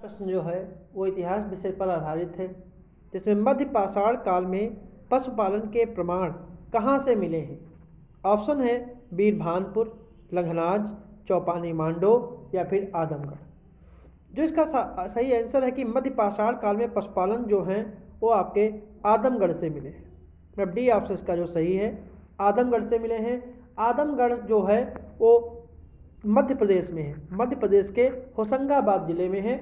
प्रश्न जो है वो इतिहास विषय पर आधारित है, जिसमें मध्य पाषाण काल में पशुपालन के प्रमाण कहाँ से मिले हैं। ऑप्शन है बीरभानपुर, लंघनाज, चौपानी मांडो या फिर आदमगढ़। जो इसका सही आंसर है कि मध्य पाषाण काल में पशुपालन जो है वो आपके आदमगढ़ से मिले हैं। मतलब डी ऑप्शन इसका जो सही है, आदमगढ़ से मिले हैं। आदमगढ़ जो है वो मध्य प्रदेश में है, मध्य प्रदेश के होशंगाबाद जिले में है।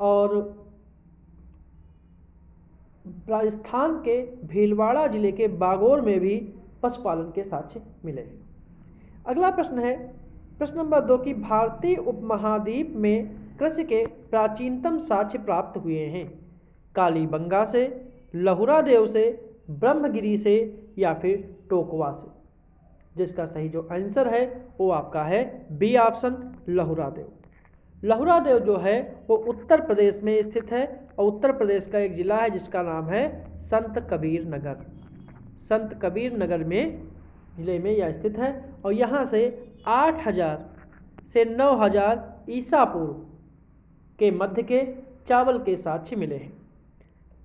और राजस्थान के भीलवाड़ा जिले के बागोर में भी पशुपालन के साक्ष्य मिले हैं। अगला प्रश्न है प्रश्न नंबर 2 कि भारतीय उपमहाद्वीप में कृषि के प्राचीनतम साक्ष्य प्राप्त हुए हैं। कालीबंगा से, लहुरा देव से, ब्रह्मगिरी से या फिर टोकवा से। जिसका सही जो आंसर है वो आपका है बी ऑप्शन, लहुरा देव। लहुरा देव जो है वो उत्तर प्रदेश में स्थित है और उत्तर प्रदेश का एक जिला है जिसका नाम है संत कबीर नगर। संत कबीर नगर में जिले में यह स्थित है और यहाँ से 8000 से 9000 ईसा पूर्व के मध्य के चावल के साक्ष्य मिले हैं।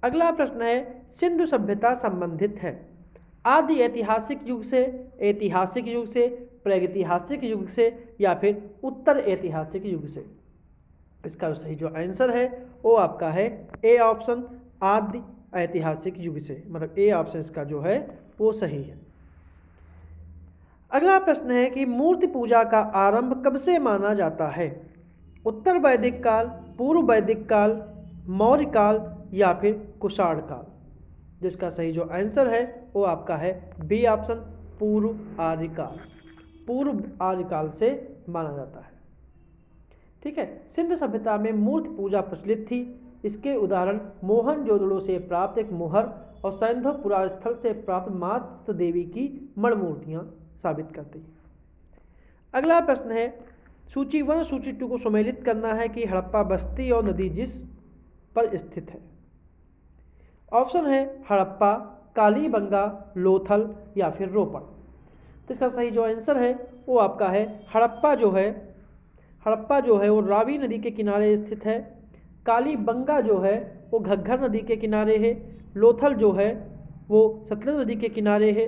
अगला प्रश्न है सिंधु सभ्यता संबंधित है आदि ऐतिहासिक युग से, ऐतिहासिक युग से, प्रागैतिहासिक युग से या फिर उत्तर ऐतिहासिक युग से। इसका सही जो आंसर है वो आपका है ए ऑप्शन, आदि ऐतिहासिक युग से। मतलब ए ऑप्शन इसका जो है वो सही है। अगला प्रश्न है कि मूर्ति पूजा का आरंभ कब से माना जाता है। उत्तर वैदिक काल, पूर्व वैदिक काल, मौर्य काल या फिर कुषाण काल। जिसका सही जो आंसर है वो आपका है बी ऑप्शन, पूर्व आर्य काल। पूर्व आर्य काल से माना जाता है। ठीक है। सिंधु सभ्यता में मूर्ति पूजा प्रचलित थी। इसके उदाहरण मोहनजोदड़ो से प्राप्त एक मुहर और सैंधवपुरा स्थल से प्राप्त मातृ देवी की मण मूर्तियाँ साबित करती हैं। अगला प्रश्न है सूची 1 सूची 2 को सम्मिलित करना है कि हड़प्पा बस्ती और नदी जिस पर स्थित है। ऑप्शन है हड़प्पा, कालीबंगा, लोथल या फिर रोपड़। तो इसका सही जो आंसर है वो आपका है हड़प्पा जो है, हड़प्पा जो है वो रावी नदी के किनारे स्थित है। कालीबंगा जो है वो घग्घर नदी के किनारे है। लोथल जो है वो सतलज नदी के किनारे है।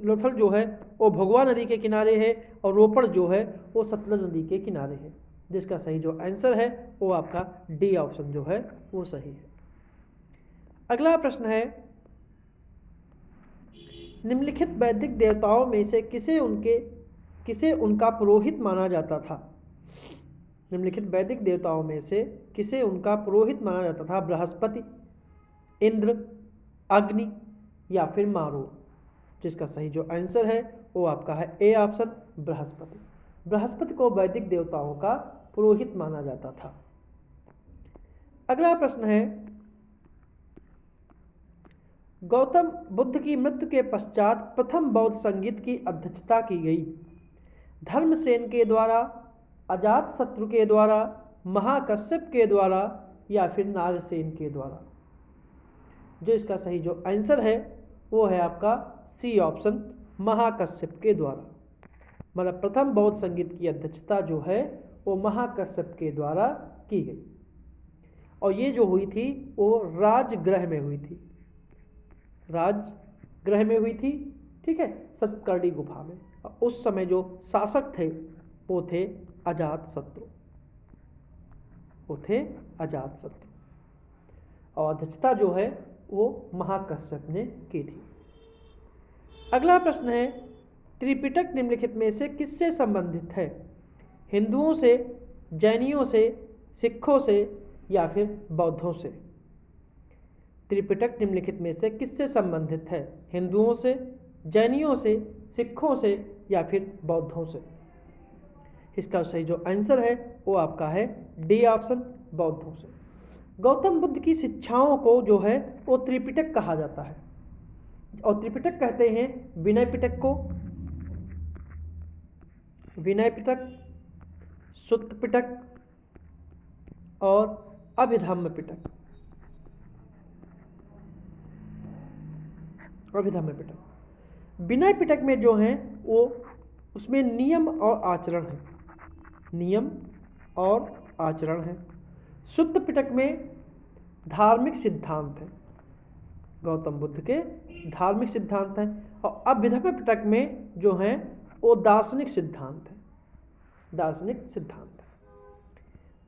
लोथल जो है वो भगवा नदी के किनारे है और रोपड़ जो है वो सतलज नदी के किनारे है। जिसका सही जो आंसर है वो आपका डी ऑप्शन जो है वो सही है। अगला प्रश्न है निम्नलिखित वैदिक देवताओं में से किसे उनका पुरोहित माना जाता था। निम्नलिखित वैदिक देवताओं में से किसे उनका पुरोहित माना जाता था। बृहस्पति, इंद्र, अग्नि या फिर मारुत। जिसका सही जो आंसर है वो आपका है ए ऑप्शन, बृहस्पति। बृहस्पति को वैदिक देवताओं का पुरोहित माना जाता था। अगला प्रश्न है गौतम बुद्ध की मृत्यु के पश्चात प्रथम बौद्ध संगीत की अध्यक्षता की गई। धर्मसेन के द्वारा, अजातशत्रु के द्वारा, महाकश्यप के द्वारा या फिर नागसेन के द्वारा। जो इसका सही जो आंसर है वो है आपका सी ऑप्शन, महाकश्यप के द्वारा। मतलब प्रथम बौद्ध संगीत की अध्यक्षता जो है वो महाकश्यप के द्वारा की गई और ये जो हुई थी वो राजगृह में हुई थी, राजगृह में हुई थी। ठीक है, सतकर्णी गुफा में। उस समय जो शासक थे वो थे अजातशत्रु, वो थे अजातशत्रु और अध्यक्षता जो है वो महाकश्यप ने की थी। अगला प्रश्न है त्रिपिटक निम्नलिखित में से किससे संबंधित है। हिंदुओं से, जैनियों से, सिखों से या फिर बौद्धों से। त्रिपिटक निम्नलिखित में से किससे संबंधित है। हिंदुओं से, जैनियों से, सिखों से या फिर बौद्धों से। इसका सही जो आंसर है वो आपका है डी ऑप्शन, बौद्धों से। गौतम बुद्ध की शिक्षाओं को जो है वो त्रिपिटक कहा जाता है और त्रिपिटक कहते हैं विनय पिटक को, विनय पिटक, सुत्त पिटक और अभिधम्म पिटक। अभिधम्म पिटक। विनय पिटक में जो है वो उसमें नियम और आचरण है, नियम और आचरण है। शुद्ध पिटक में धार्मिक सिद्धांत है, गौतम बुद्ध के धार्मिक सिद्धांत हैं। और अभिधर्म पिटक में जो हैं वो दार्शनिक सिद्धांत है, दार्शनिक सिद्धांत है।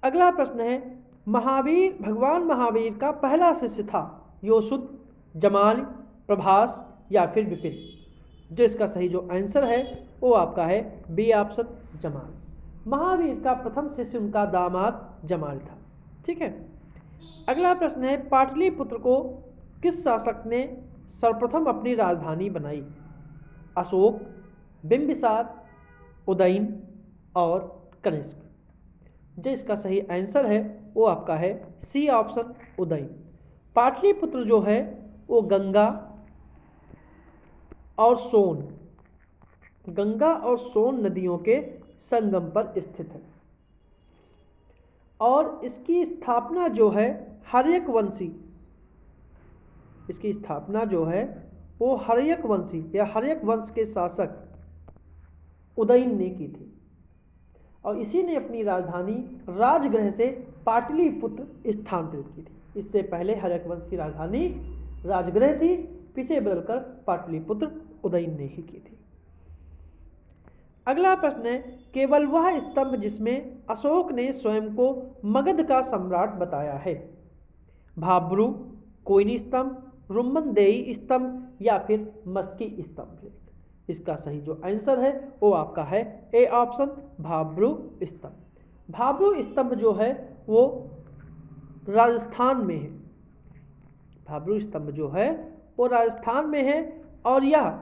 अगला प्रश्न है, महावीर, भगवान महावीर का पहला शिष्य था योशुद्ध, जमाल, प्रभास या फिर विपिन? जो इसका सही जो आंसर है वो आपका है बी ऑप्शन, जमाल। महावीर का प्रथम शिष्य उनका दामाद जमाल था। ठीक है। अगला प्रश्न है, पाटलिपुत्र को किस शासक ने सर्वप्रथम अपनी राजधानी बनाई? अशोक, बिंबिसार, उदयन और कनिष्क? जो इसका सही आंसर है वो आपका है सी ऑप्शन, उदयन। पाटलिपुत्र जो है वो गंगा और सोन, गंगा और सोन नदियों के संगम पर स्थित है और इसकी स्थापना जो है हर्यक वंशी, इसकी स्थापना जो है वो हर्यक वंशी या हर्यक वंश के शासक उदयन ने की थी और इसी ने अपनी राजधानी राजगृह से पाटलिपुत्र स्थानांतरित की थी। इससे पहले हर्यक वंश की राजधानी राजगृह थी, पीछे बदलकर पाटलिपुत्र उदयन ने ही की थी। अगला प्रश्न है, केवल वह स्तंभ जिसमें अशोक ने स्वयं को मगध का सम्राट बताया है? भाब्रू, कोयनी स्तंभ, रुम्मनदेही स्तंभ या फिर मस्की स्तंभ? इसका सही जो आंसर है वो आपका है ए ऑप्शन, भाब्रू स्तंभ। भाब्रू स्तंभ जो है वो राजस्थान में है, भाब्रू स्तंभ जो है वो राजस्थान में है और यह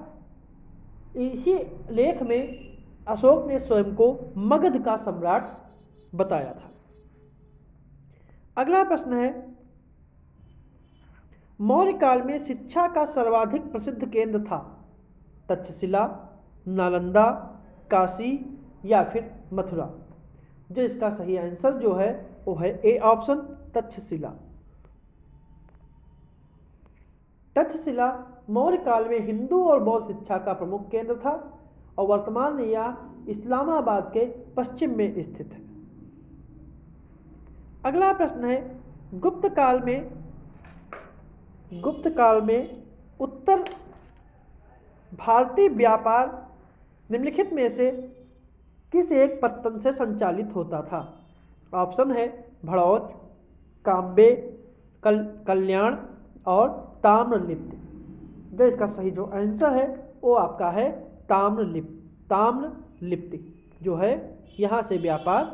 इसी लेख में अशोक ने स्वयं को मगध का सम्राट बताया था। अगला प्रश्न है, मौर्य काल में शिक्षा का सर्वाधिक प्रसिद्ध केंद्र था? तक्षशिला, नालंदा, काशी या फिर मथुरा? जो इसका सही आंसर जो है वो है ए ऑप्शन, तक्षशिला। तक्षशिला मौर्य काल में हिंदू और बौद्ध शिक्षा का प्रमुख केंद्र था और वर्तमान में यह इस्लामाबाद के पश्चिम में स्थित है। अगला प्रश्न है, गुप्त काल में उत्तर भारतीय व्यापार निम्नलिखित में से किस एक पत्तन से संचालित होता था? ऑप्शन है भड़ौच, काम्बे, कल्याण और ताम्रलिप्ति। जो इसका सही जो आंसर है वो आपका है ताम्रलिप्ति जो है यहाँ से व्यापार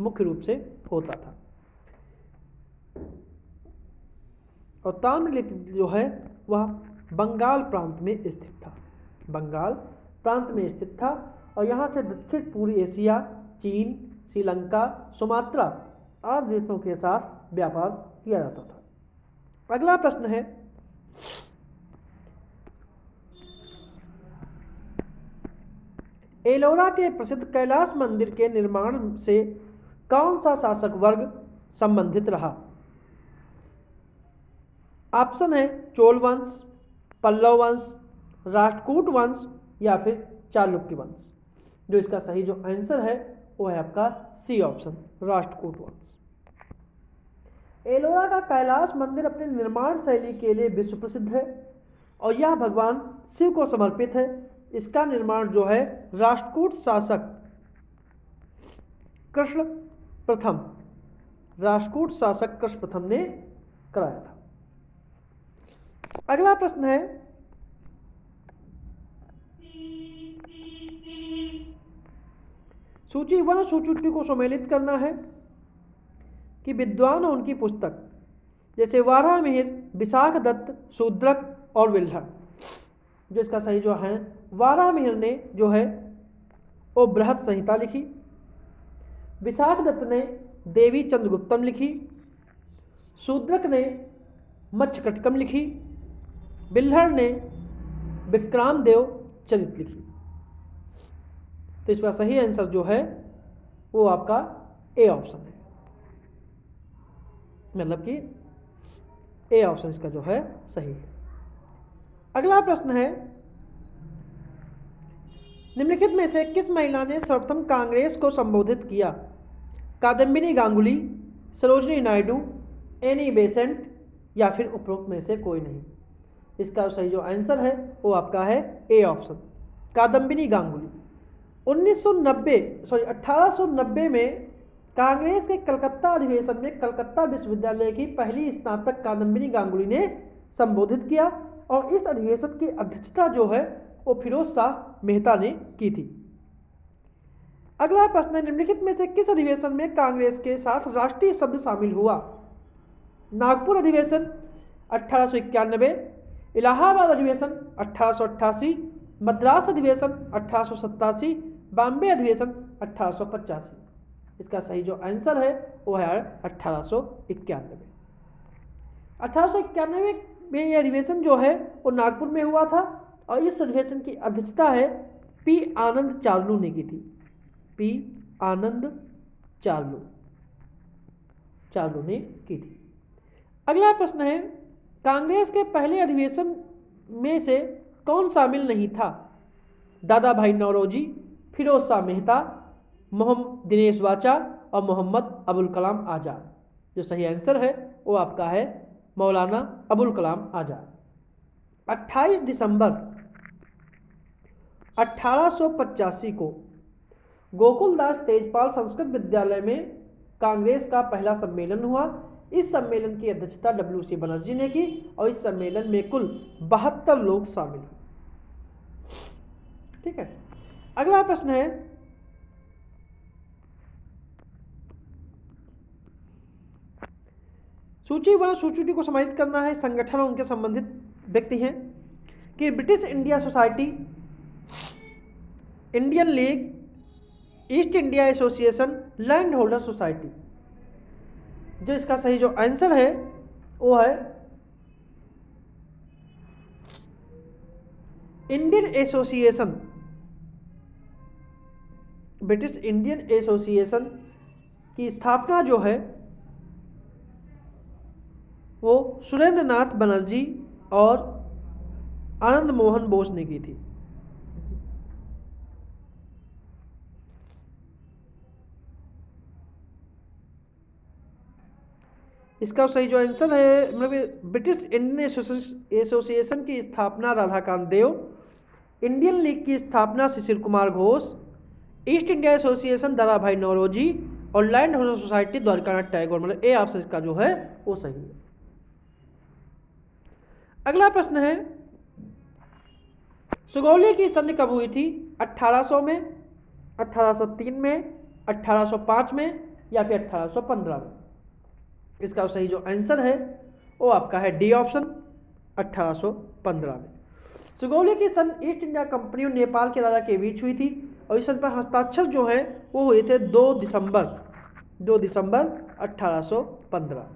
मुख्य रूप से होता था। और ताम्रलिप्ति जो है वह बंगाल प्रांत में स्थित था, बंगाल प्रांत में स्थित था और यहाँ से दक्षिण पूर्वी एशिया, चीन, श्रीलंका, सुमात्रा आदि देशों के साथ व्यापार किया जाता था। अगला प्रश्न है, एलोरा के प्रसिद्ध कैलाश मंदिर के निर्माण से कौन सा शासक वर्ग संबंधित रहा? ऑप्शन है चोल वंश, पल्लव वंश, राष्ट्रकूट वंश या फिर चालुक्य वंश। जो इसका सही जो आंसर है वो है आपका सी ऑप्शन, राष्ट्रकूट वंश। एलोरा का कैलाश मंदिर अपने निर्माण शैली के लिए विश्व प्रसिद्ध है और यह भगवान शिव को समर्पित है। इसका निर्माण जो है राष्ट्रकूट शासक कृष्ण प्रथम ने कराया था। अगला प्रश्न है, सूची वन सूची को सम्मिलित करना है कि विद्वान और उनकी पुस्तक, जैसे वारामिहिर, विशाख दत्त, शूद्रक और विल्हड़। जो इसका सही जो है, वारामिहिर ने जो है वो बृहत संहिता लिखी, विशाख दत्त ने देवी चंद्रगुप्तम लिखी, शूद्रक ने मत्स्यकटकम लिखी, विल्हड़ ने विक्रामदेव चरित लिखी। तो इसका सही आंसर जो है वो आपका ए ऑप्शन है, मतलब कि ए ऑप्शन इसका जो है सही है। अगला प्रश्न है, निम्नलिखित में से किस महिला ने सर्वप्रथम कांग्रेस को संबोधित किया? कादम्बिनी गांगुली, सरोजनी नायडू, एनी बेसेंट या फिर उपरोक्त में से कोई नहीं। इसका सही जो आंसर है वो आपका है ए ऑप्शन, कादम्बिनी गांगुली। 1890 में कांग्रेस के कलकत्ता अधिवेशन में कलकत्ता विश्वविद्यालय की पहली स्नातक कादम्बिनी गांगुली ने संबोधित किया और इस अधिवेशन की अध्यक्षता जो है वो फिरोज शाह मेहता ने की थी। अगला प्रश्न है, निम्नलिखित में से किस अधिवेशन में कांग्रेस के साथ राष्ट्रीय शब्द शामिल हुआ? नागपुर अधिवेशन 1891, इलाहाबाद अधिवेशन 1888, मद्रास अधिवेशन 1887, बॉम्बे अधिवेशन 1885। इसका सही जो आंसर है वो है 1891। 1891 में यह अधिवेशन जो है वो नागपुर में हुआ था और इस अधिवेशन की अध्यक्षता है पी आनंद चार्लू ने की थी। पी आनंद चार्लू ने की थी। अगला प्रश्न है, कांग्रेस के पहले अधिवेशन में से कौन शामिल नहीं था? दादा भाई नौरोजी, फिरोज शाह मेहता, मोहम्मद दिनेश वाचा और मोहम्मद अबुल कलाम आज़ाद। जो सही आंसर है वो आपका है मौलाना अबुल कलाम आज़ाद। 28 दिसंबर 1885 को गोकुलदास तेजपाल संस्कृत विद्यालय में कांग्रेस का पहला सम्मेलन हुआ। इस सम्मेलन की अध्यक्षता WC बनर्जी ने की और इस सम्मेलन में कुल 72 लोग शामिल हुए। ठीक है, अगला प्रश्न है, सूची वन सूची को समाहित करना है। संगठन और उनके संबंधित व्यक्ति हैं कि British India society, Indian league, east India association, land holder society. जो इसका सही जो आंसर है वो है Indian association. British Indian association की स्थापना जो है वो सुरेंद्र नाथ बनर्जी और आनंद मोहन बोस ने की थी। इसका सही जो आंसर है, मतलब ब्रिटिश इंडियन एसोसिएशन की स्थापना राधाकांत देव, इंडियन लीग की स्थापना Shishir Kumar Ghosh, East India association Dadabhai Naoroji और land holder society Dwarkanath Tagore. मतलब ए ऑप्शन इसका जो है वो सही है। अगला प्रश्न है, सुगौली की संधि कब हुई थी? 1800 में, 1803 में, 1805 में या फिर 1815 में? इसका सही जो आंसर है वो आपका है डी ऑप्शन, 1815 में। सुगौली की सन ईस्ट इंडिया कंपनी और नेपाल के राजा के बीच हुई थी और इस सन पर हस्ताक्षर जो है वो हुए थे 2 दिसंबर 1815।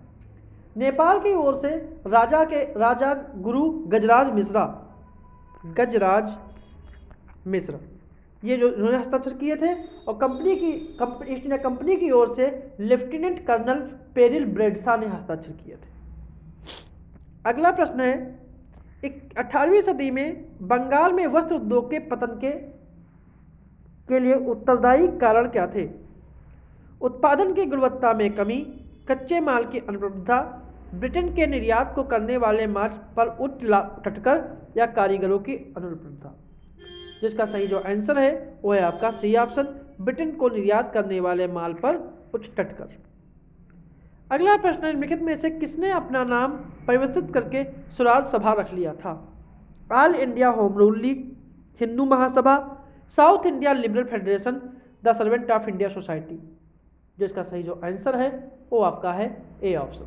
नेपाल की ओर से राजा गुरु गजराज मिश्र ये जो उन्होंने हस्ताक्षर किए थे और ईस्ट इंडिया कंपनी की ओर से लेफ्टिनेंट कर्नल पेरिल ब्रेडसा ने हस्ताक्षर किए थे। अगला प्रश्न है, 18वीं सदी में बंगाल में वस्त्र उद्योग के पतन के लिए उत्तरदायी कारण क्या थे? उत्पादन की गुणवत्ता में कमी, कच्चे माल की अनुपलब्धता, ब्रिटेन के निर्यात को करने वाले माल पर उच्च टटकर या कारीगरों की अनुपलब्धता। जिसका सही जो आंसर है वो है आपका सी ऑप्शन, ब्रिटेन को निर्यात करने वाले माल पर उच्च टटकर। अगला प्रश्न है, निम्नलिखित में से किसने अपना नाम परिवर्तित करके स्वराज सभा रख लिया था? All India home rule league, Hindu Mahasabha, south India liberal federation, the servant of India society. जो इसका सही जो आंसर है वो आपका है A option,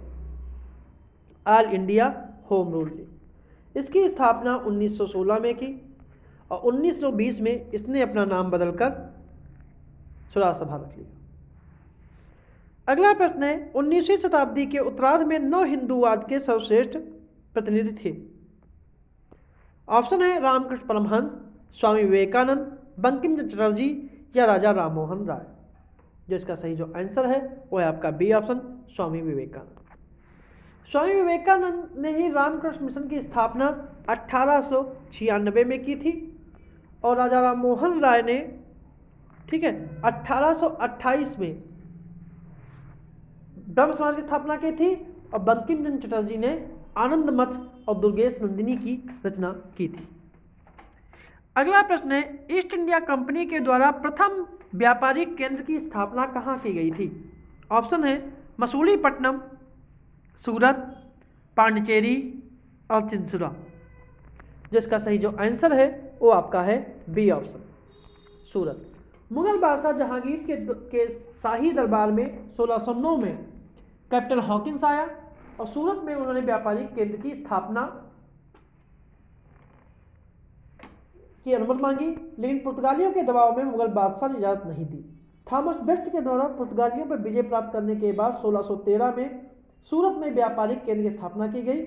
all India home rule league. इसकी स्थापना 1916 में की और 1920 में इसने अपना नाम बदलकर स्वराज सभा रख लिया। अगला प्रश्न है, 19वीं शताब्दी के उत्तरार्ध में नव हिंदूवाद के सर्वश्रेष्ठ प्रतिनिधि थे? ऑप्शन है रामकृष्ण परमहंस, स्वामी विवेकानंद, बंकिम चंद्र चटर्जी या राजा राममोहन राय। जो इसका सही जो आंसर है वो है आपका बी ऑप्शन, स्वामी विवेकानंद। स्वामी विवेकानंद ने ही रामकृष्ण मिशन की स्थापना 1896 में की थी और राजा राममोहन राय ने 1828 में ब्रह्म समाज की स्थापना की थी और बंकिम चंद्र चटर्जी ने आनंद मठ और दुर्गेश नंदिनी की रचना की थी। अगला प्रश्न है, ईस्ट इंडिया कंपनी के द्वारा प्रथम व्यापारिक केंद्र की स्थापना कहाँ की गई थी? ऑप्शन है मसूलीपट्टनम, सूरत, पांडिचेरी और चिंसुरा। जिसका सही जो आंसर है वो आपका है बी ऑप्शन, सूरत। मुगल बादशाह जहांगीर के शाही दरबार में 1609 में कैप्टन हॉकिंस आया और सूरत में उन्होंने व्यापारिक केंद्र की स्थापना की अनुमति मांगी, लेकिन पुर्तगालियों के दबाव में मुगल बादशाह ने इजाजत नहीं दी। थॉमस बेस्ट के द्वारा पुर्तगालियों पर विजय प्राप्त करने के बाद 1613 में सूरत में व्यापारिक केंद्र की स्थापना की गई,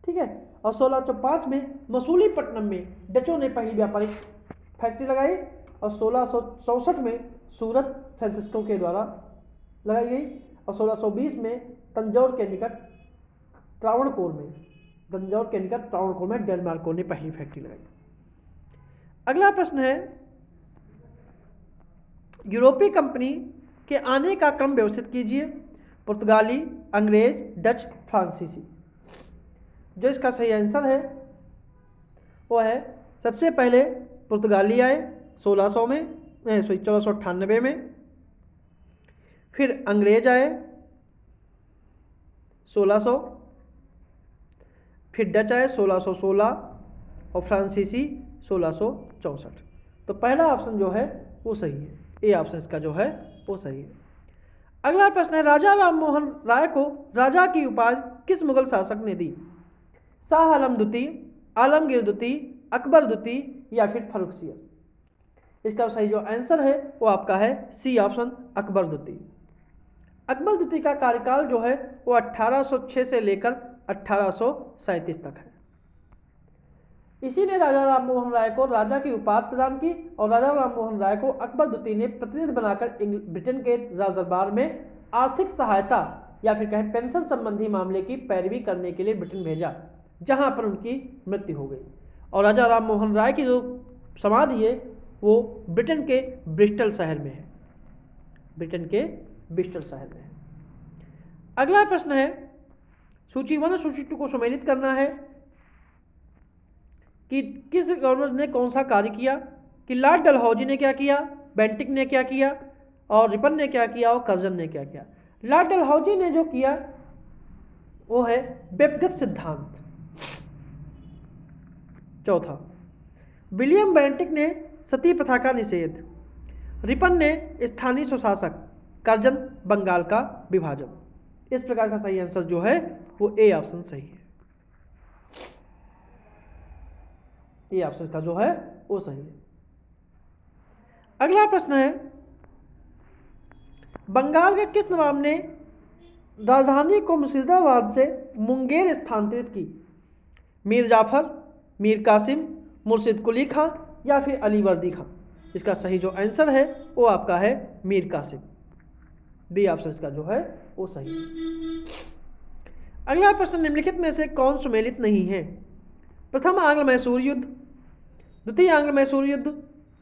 ठीक है। और 1605 में मसूलीपट्टनम में डचों ने पहली व्यापारिक फैक्ट्री लगाई और 1664 में सूरत फ्रांसिस्को के द्वारा लगाई गई और 1620 में तंजौर के निकट त्रावणकोर में डेनमार्को ने पहली फैक्ट्री लगाई। अगला प्रश्न है, यूरोपीय कंपनी के आने का क्रम व्यवस्थित कीजिए। पुर्तगाली, अंग्रेज, डच, फ्रांसीसी। जो इसका सही आंसर है वो है सबसे पहले पुर्तगाली आए 1498 में, फिर अंग्रेज आए 1600, फिर डच आए 1616 और फ्रांसीसी 1664। तो पहला ऑप्शन जो है वो सही है, ए ऑप्शन इसका जो है वो सही है। अगला प्रश्न है, राजा राममोहन राय को राजा की उपाधि किस मुगल शासक ने दी? शाह आलम द्वितीय, आलमगीर द्वितीय, अकबर द्वितीय या फिर फर्रुखसियर। इसका सही जो आंसर है वो आपका है सी ऑप्शन, अकबर द्वितीय। अकबर द्वितीय का कार्यकाल जो है वो 1806 से लेकर 1837 तक है। इसी ने राजा राममोहन राय को राजा की उपाधि प्रदान की और राजा राममोहन राय को अकबर द्वितीय ने प्रतिनिधि बनाकर ब्रिटेन के राज दरबार में आर्थिक सहायता या फिर कहें पेंशन संबंधी मामले की पैरवी करने के लिए ब्रिटेन भेजा, जहां पर उनकी मृत्यु हो गई। और राजा राममोहन राय की जो समाधि है वो ब्रिटेन के ब्रिस्टल शहर में है, अगला प्रश्न है, सूची 1 और सूची 2 को सम्मिलित करना है कि किस गवर्नर ने कौन सा कार्य किया, कि लॉर्ड डलहौजी ने क्या किया, बेंटिक ने क्या किया और रिपन ने क्या किया और कर्जन ने क्या किया। लॉर्ड डलहौजी ने जो किया वो है व्यक्तिगत सिद्धांत। चौथा, विलियम बेंटिक ने सती प्रथा का निषेध, रिपन ने स्थानीय स्वशासक, कर्जन बंगाल का विभाजन। इस प्रकार का सही आंसर जो है वो ए ऑप्शन सही है, ए ऑप्शन का जो है वो सही है। अगला प्रश्न है, बंगाल के किस नवाब ने राजधानी को मुर्शिदाबाद से मुंगेर स्थानांतरित की? मीर जाफर, मीर कासिम, मुर्शिद कुली खां या फिर अली वर्दी खां। इसका सही जो आंसर है वो आपका है मीर कासिम, बी ऑप्शन इसका जो है वो सही है। अगला प्रश्न, निम्नलिखित में से कौन सुमेलित नहीं है? प्रथम आंग्ल मैसूर युद्ध, द्वितीय आंग्ल मैसूर युद्ध,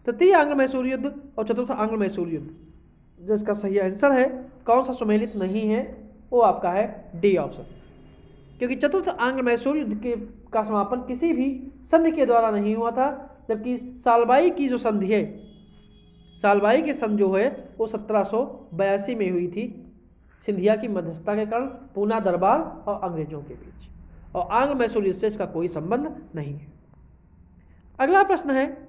तृतीय आंग्ल मैसूर युद्ध और चतुर्थ आंग्ल मैसूर युद्ध। जिसका सही आंसर है कौन सा सुमेलित नहीं है वो आपका है डी ऑप्शन, क्योंकि चतुर्थ आंग्ल मैसूर युद्ध का समापन किसी भी संधि के द्वारा नहीं हुआ था, जबकि सालबाई की जो संधि है, सालबाई की संधि जो है वो 1782 में हुई थी, सिंधिया की मध्यस्थता के कारण पूना दरबार और अंग्रेजों के बीच, और आंग्ल मैसूर युद्ध से इसका कोई संबंध नहीं है। अगला प्रश्न है,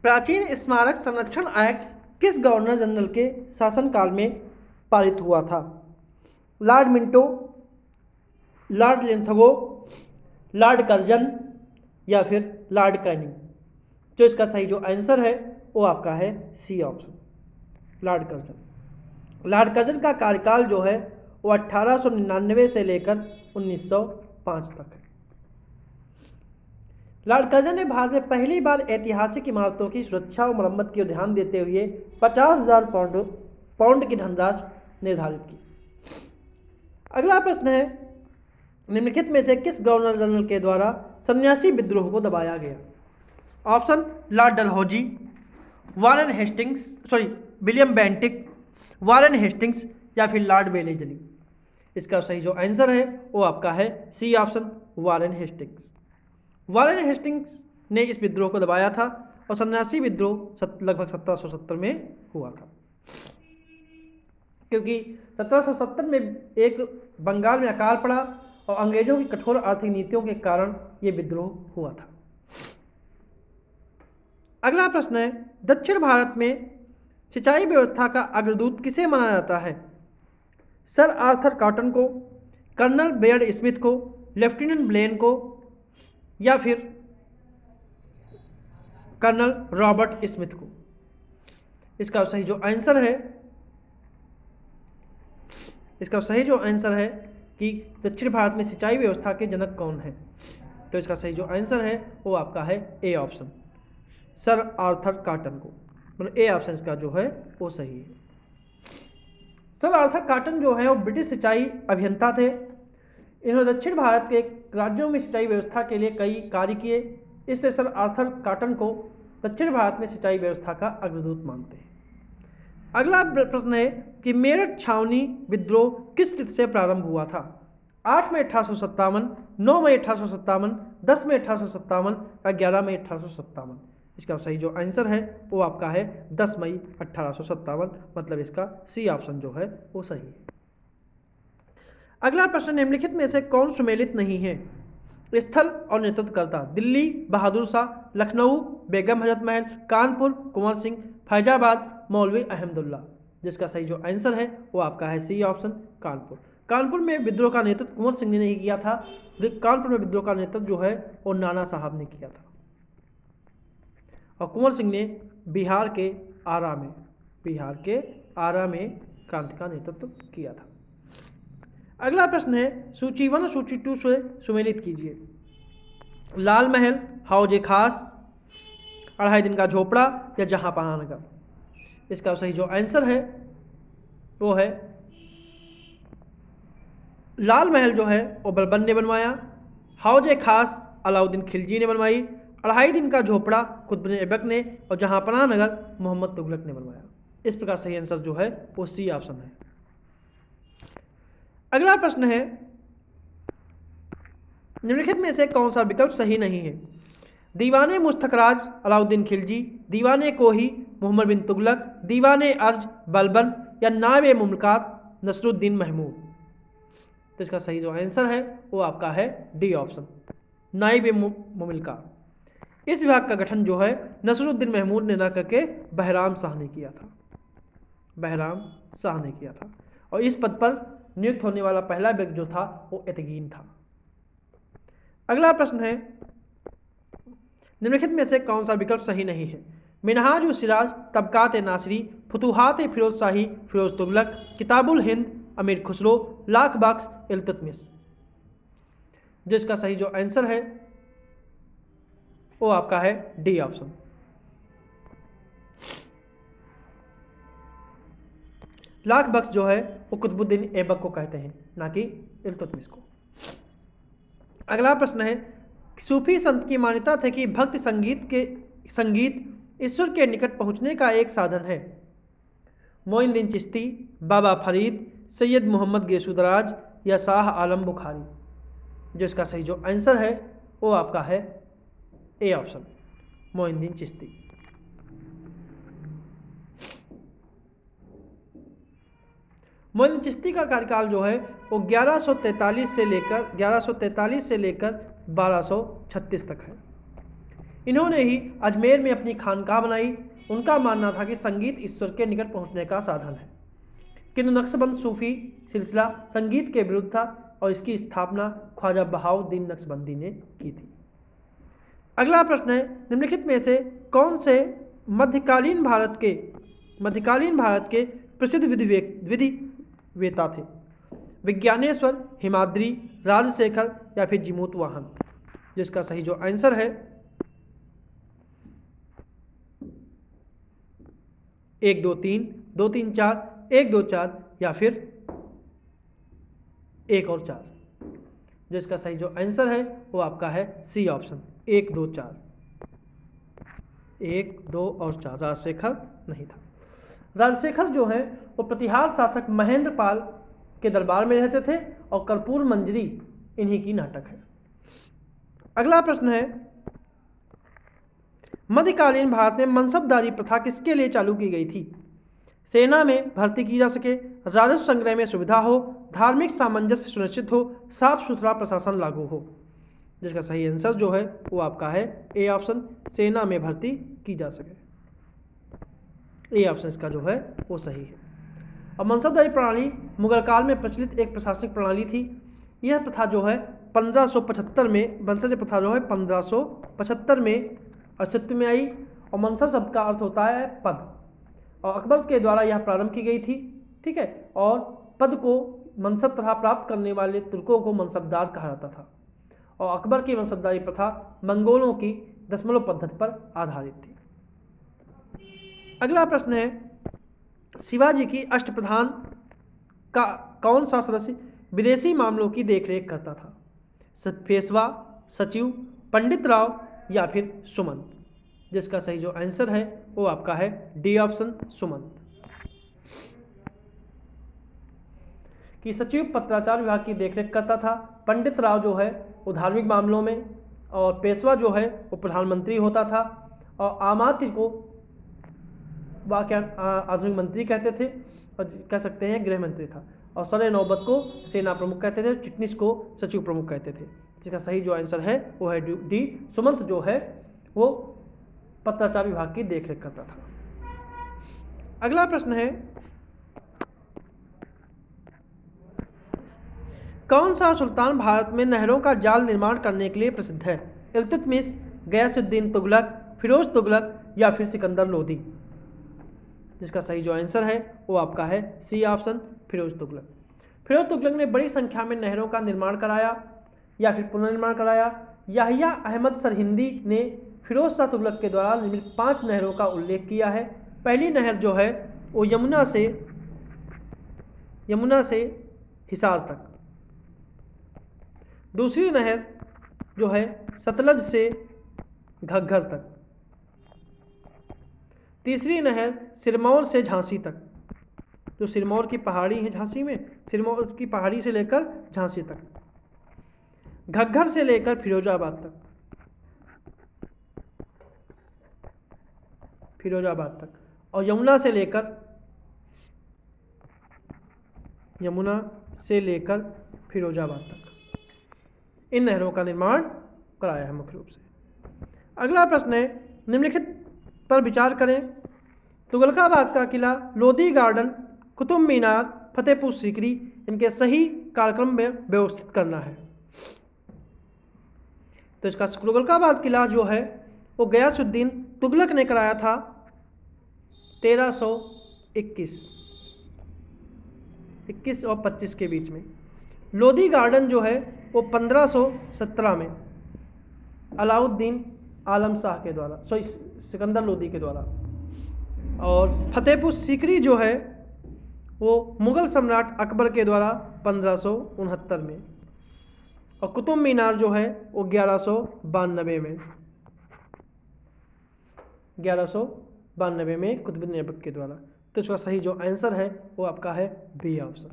प्राचीन स्मारक संरक्षण एक्ट किस गवर्नर जनरल के शासनकाल में पारित हुआ था? Lord Minto, lord Linlithgow, lord Curzon या फिर लॉर्ड कैनिंग। जो इसका सही जो आंसर है वो आपका है C option, Lord Curzon. Lord Curzon का कार्यकाल जो है वो 1899 से लेकर 1905 तक है। लॉर्ड कर्जन ने भारत में पहली बार ऐतिहासिक इमारतों की सुरक्षा और मरम्मत की ओर ध्यान देते हुए 50,000 पाउंड की धनराशि निर्धारित की। अगला प्रश्न है, निम्नलिखित में से किस गवर्नर जनरल के द्वारा सन्यासी विद्रोह को दबाया गया? Option Lord Dalhousie, Warren Hastings, William Bentinck, Warren Hastings या फिर लॉर्ड वेलेजली। इसका सही जो आंसर है वो आपका है C option, Warren Hastings. Warren Hastings ने इस विद्रोह को दबाया था और सन्यासी विद्रोह लगभग 1770 में हुआ था, क्योंकि 1770 में एक बंगाल में अकाल पड़ा और अंग्रेजों की कठोर आर्थिक नीतियों के कारण ये विद्रोह हुआ था। अगला प्रश्न है, दक्षिण भारत में सिंचाई व्यवस्था का अग्रदूत किसे माना जाता है? सर आर्थर कॉटन को, कर्नल बेयर्ड स्मिथ को, लेफ्टिनेंट ब्लेन को या फिर कर्नल रॉबर्ट स्मिथ को। इसका सही जो आंसर है कि दक्षिण भारत में सिंचाई व्यवस्था के जनक कौन है, तो इसका सही जो आंसर है वो आपका है A option, sir Arthur cotton को, मतलब ए ऑप्शन इसका जो है वो सही है। सर आर्थर कॉटन जो है वो ब्रिटिश सिंचाई अभियंता थे। इन्होंने दक्षिण भारत के राज्यों में सिंचाई व्यवस्था के लिए कई कार्य किए, इसलिए सर आर्थर कॉटन को दक्षिण भारत में सिंचाई व्यवस्था का अग्रदूत मानते हैं। अगला प्रश्न है कि मेरठ छावनी विद्रोह किस तिथि से प्रारंभ हुआ था? 8 मई 1857, 9 मई 1857, 10 मई 1857 या 11 मई 1857। इसका सही जो आंसर है वो आपका है 10 मई 1857, मतलब इसका सी ऑप्शन जो है वो सही है। अगला प्रश्न, निम्नलिखित में से कौन सुमेलित नहीं है? स्थल और नेतृत्वकर्ता, दिल्ली बहादुर शाह, लखनऊ बेगम हजरत महल, कानपुर कुंवर सिंह, फैजाबाद मौलवी अहमदुल्ला। जिसका सही जो आंसर है वो आपका है सी ऑप्शन, कानपुर। कानपुर में विद्रोह का नेतृत्व कुंवर सिंह ने नहीं किया था, कानपुर में विद्रोह का नेतृत्व जो है वो नाना साहब ने किया था, और कुंवर सिंह ने बिहार के आरा में क्रांति का नेतृत्व किया था। अगला प्रश्न है, सूची 1 और सूची 2 से सुमेलित कीजिए। लाल महल, हौजे खास, 2.5 दिन का झोपड़ा या जहांपनाह नगर। इसका सही जो आंसर है वो है लाल महल जो है वो बलबन ने बनवाया, हौजे खास अलाउद्दीन खिलजी ने बनवाई, 2.5 दिन का झोपड़ा कुतुब ऐबक ने, और जहांपनाह नगर मोहम्मद तुगलक ने बनवाया। इस प्रकार सही आंसर जो है वो सी ऑप्शन है। अगला प्रश्न है, निम्नलिखित में से कौन सा विकल्प सही नहीं है? दीवाने मुस्तखराज अलाउद्दीन खिलजी, दीवाने कोही मोहम्मद बिन तुगलक, दीवाने अर्ज बलबन या नायब मुमलकात नसरुद्दीन महमूद। तो इसका सही जो आंसर है वो आपका है डी ऑप्शन, नायब मुमलकात। इस विभाग का गठन जो है नसरुद्दीन महमूद ने ना करके बहराम शाह ने किया था, और इस पद पर नियुक्त होने वाला पहला व्यक्ति जो था वो एतगीन था। अगला प्रश्न है, निम्नलिखित में से कौन सा विकल्प सही नहीं है? मिनहाज उस सिराज, तबकात नासिरी, फुतूहात फिरोज शाही फिरोज तुगलक, किताबुल हिंद अमीर खुसरो, लाख बख्श इल्तुतमिश। जो इसका सही जो आंसर है वो आपका है डी ऑप्शन, लाख बख्श जो है वो कुतुबुद्दीन ऐबक को कहते हैं, ना कि इल्तुतमिश को। अगला प्रश्न है, सूफी संत की मान्यता थी कि भक्ति संगीत ईश्वर के निकट पहुंचने का एक साधन है। मोइनुद्दीन चिश्ती, बाबा फरीद, सैयद मोहम्मद गेसुदराज या शाह आलम बुखारी। जो इसका सही जो आंसर है वो आपका है ए ऑप्शन, मोइनुद्दीन चिश्ती। मोइनुद्दीन चिश्ती का कार्यकाल जो है वो 1143 से लेकर 1236 तक है। इन्होंने ही अजमेर में अपनी खानकाह बनाई। उनका मानना था कि संगीत ईश्वर के निकट पहुंचने का साधन है, किंतु नक्शबंद सूफी सिलसिला संगीत के विरुद्ध था और इसकी स्थापना ख्वाजा बहाउद्दीन नक्शबंदी ने की थी। अगला प्रश्न है, निम्नलिखित में से कौन से मध्यकालीन भारत के प्रसिद्ध विधिवेता थे? विज्ञानेश्वर, हिमाद्री, राजशेखर या फिर जिमूत वाहन। जिसका सही जो आंसर है 1 2 3, 2 3 4, 1 2 4 या फिर 1 और 4। जिसका सही जो आंसर है वो आपका है सी ऑप्शन, 1 2 4। 1, 2 और 4 राजशेखर नहीं था। राजशेखर जो है वो प्रतिहार शासक महेंद्र पाल के दरबार में रहते थे और कर्पूर मंजरी इन्हीं की नाटक है। अगला प्रश्न है, मध्यकालीन भारत में मनसबदारी प्रथा किसके लिए चालू की गई थी? सेना में भर्ती की जा सके, राजस्व संग्रह में सुविधा हो, धार्मिक सामंजस्य सुनिश्चित हो, साफ सुथरा प्रशासन लागू हो। जिसका सही आंसर जो है वो आपका है ए ऑप्शन, सेना में भर्ती की जा सके। ए ऑप्शन इसका जो है वो सही है। और मनसबदारी प्रणाली मुगल काल में प्रचलित एक प्रशासनिक प्रणाली थी। यह प्रथा जो है 1575 में, मनसब प्रथा जो है 1575 में अस्तित्व में आई। और मनसब शब्द का अर्थ होता है पद, और अकबर के द्वारा यह प्रारंभ की गई थी। ठीक है, और पद को मनसब तथा प्राप्त करने वाले तुर्कों को मनसबदार कहा जाता था। और अकबर की मनसबदारी प्रथा मंगोलों की दशमलव पद्धति पर आधारित थी। अगला प्रश्न है, शिवाजी की अष्टप्रधान का कौन सा सदस्य विदेशी मामलों की देखरेख करता था? पेशवा, सचिव, पंडित राव या फिर सुमंत? जिसका सही जो आंसर है वो आपका है डी ऑप्शन, सुमंत। कि सचिव पत्राचार विभाग की देखरेख करता था, पंडित राव जो है वो धार्मिक मामलों में, और पेशवा जो है वो प्रधानमंत्री होता था, और आमात्य को क्या आधुनिक मंत्री कहते थे और कह सकते हैं गृह मंत्री था, और सरे नौबत को सेना प्रमुख कहते थे, चिटनिस को सचिव प्रमुख कहते थे। जिसका सही जो आंसर है वो है डी, सुमंत जो है वो पत्राचार विभाग की देखरेख करता था। अगला प्रश्न है, कौन सा सुल्तान भारत में नहरों का जाल निर्माण करने के लिए प्रसिद्ध है? इल्तुतमिश, गयासुद्दीन तुगलक, फिरोज तुगलक या फिर सिकंदर लोदी? जिसका सही जो आंसर है वो आपका है सी ऑप्शन, फिरोज तुगलक। फिरोज तुगलक ने बड़ी संख्या में नहरों का निर्माण कराया या फिर पुनर्निर्माण कराया। याहिया अहमद सरहिंदी ने फिरोज शाह तुगलक के द्वारा निर्मित 5 नहरों का उल्लेख किया है। पहली नहर जो है वो यमुना से हिसार तक, दूसरी नहर जो है सतलज से घग्गर तक, तीसरी नहर सिरमौर से झांसी तक, जो सिरमौर की पहाड़ी है झांसी में, सिरमौर की पहाड़ी से लेकर झांसी तक, घग्गर से लेकर फिरोजाबाद तक, और यमुना से लेकर फिरोजाबाद तक इन नहरों का निर्माण कराया है मुख्य रूप से। अगला प्रश्न है, निम्नलिखित पर विचार करें। तुगलकाबाद का किला, लोधी गार्डन, कुतुब मीनार, फतेहपुर सीकरी, इनके सही कार्यक्रम में व्यवस्थित करना है। तो इसका तुगलकाबाद किला जो है वो गयासुद्दीन तुगलक ने कराया था 1321 और 25 के बीच में। लोधी गार्डन जो है वो 1517 में अलाउद्दीन आलम शाह के द्वारा, सिकंदर लोधी के द्वारा। और फतेहपुर सीकरी जो है वो मुगल सम्राट अकबर के द्वारा 1569 में। और कुतुब मीनार जो है वो 1192 में कुतुब ऐबक के द्वारा। तो इसका सही जो आंसर है वो आपका है बी ऑप्शन।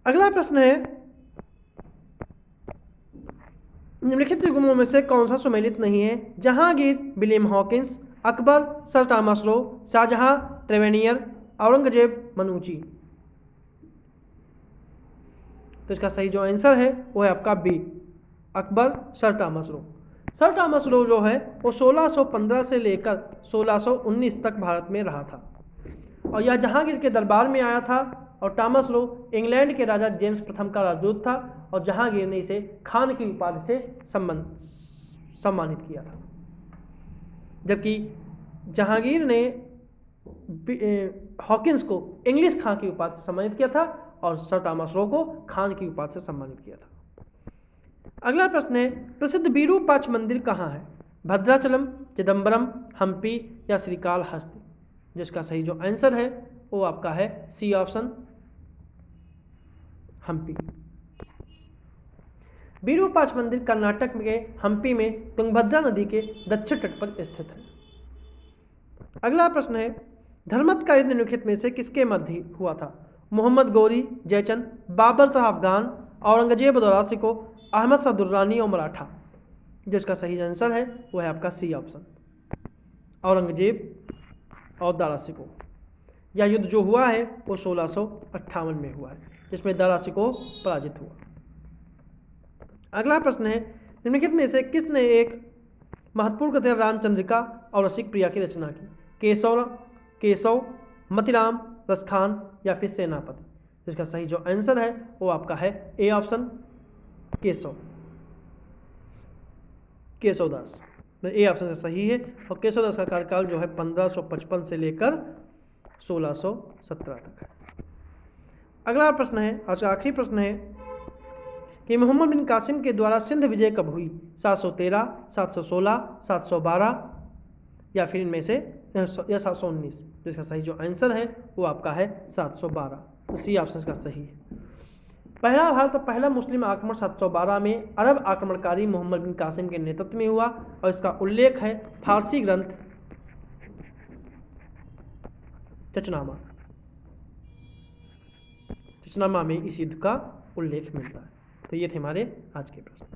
अगला प्रश्न है, निम्नलिखित युग्मों में से कौन सा सुमेलित नहीं है? Jahangir, William Hawkins, Akbar, sir Thomas Roe, Shahjahan, Tavernier, Aurangzeb, Manucci? तो इसका सही जो आंसर है वो है आपका B, Akbar, sir Thomas Roe. Sir Thomas Roe जो है वो 1615 से लेकर 1619 तक भारत में रहा था, और यह जहांगीर के दरबार में आया था। और थॉमस रो इंग्लैंड के राजा जेम्स प्रथम का राजदूत था, और जहांगीर ने इसे खान की उपाधि से सम्मानित किया था। जबकि जहांगीर ने हॉकिंस को इंग्लिश खां की उपाधि से सम्मानित किया था, और सर थॉमस रो को खान की उपाधि से सम्मानित किया था। अगला प्रश्न है, प्रसिद्ध विरूपाक्ष मंदिर कहाँ है? भद्राचलम, चिदम्बरम, हम्पी या श्रीकालहस्ती? जिसका सही जो आंसर है वो आपका है सी ऑप्शन, हम्पी। विरूपाक्ष मंदिर कर्नाटक के हम्पी में तुंगभद्रा नदी के दक्षिण तट पर स्थित है। अगला प्रश्न है, धर्मत का युद्ध निम्नलिखित में से किसके मध्य हुआ था? मोहम्मद गौरी जयचंद, बाबर शाह अफगान, औरंगजेब दौरा सिको, अहमद शाह दुर्रानी और मराठा। जो इसका सही आंसर है वो है आपका सी ऑप्शन, औरंगजेब और दारा सिको। यह युद्ध जो हुआ है वो 1658 में हुआ है, जिसमें दारा सिको पराजित हुआ। अगला प्रश्न है, निम्नलिखित में से किसने एक महत्वपूर्ण कृति रामचंद्रिका और रसिक प्रिया की रचना की? केशव, मतिराम, रसखान या फिर सेनापति। जिसका सही जो आंसर है वो आपका है A option, Keshavdas. A option का सही है। और केशवदास का कार्यकाल जो है 1555 से लेकर 1617 तक है। अगला प्रश्न है, आज का आखिरी प्रश्न है कि मोहम्मद बिन कासिम के द्वारा सिंध विजय कब हुई? 713, 716, 712 या फिर इनमें से या 719। जिसका सही जो आंसर है वो आपका है 712। तो सी ऑप्शन का सही है। पहला भारत पर पहला मुस्लिम आक्रमण 712 में अरब आक्रमणकारी मोहम्मद बिन कासिम के नेतृत्व में हुआ और इसका उल्लेख है फारसी ग्रंथ चचनामा में इस युद्ध का उल्लेख मिलता है। तो ये थे हमारे आज के प्रश्न।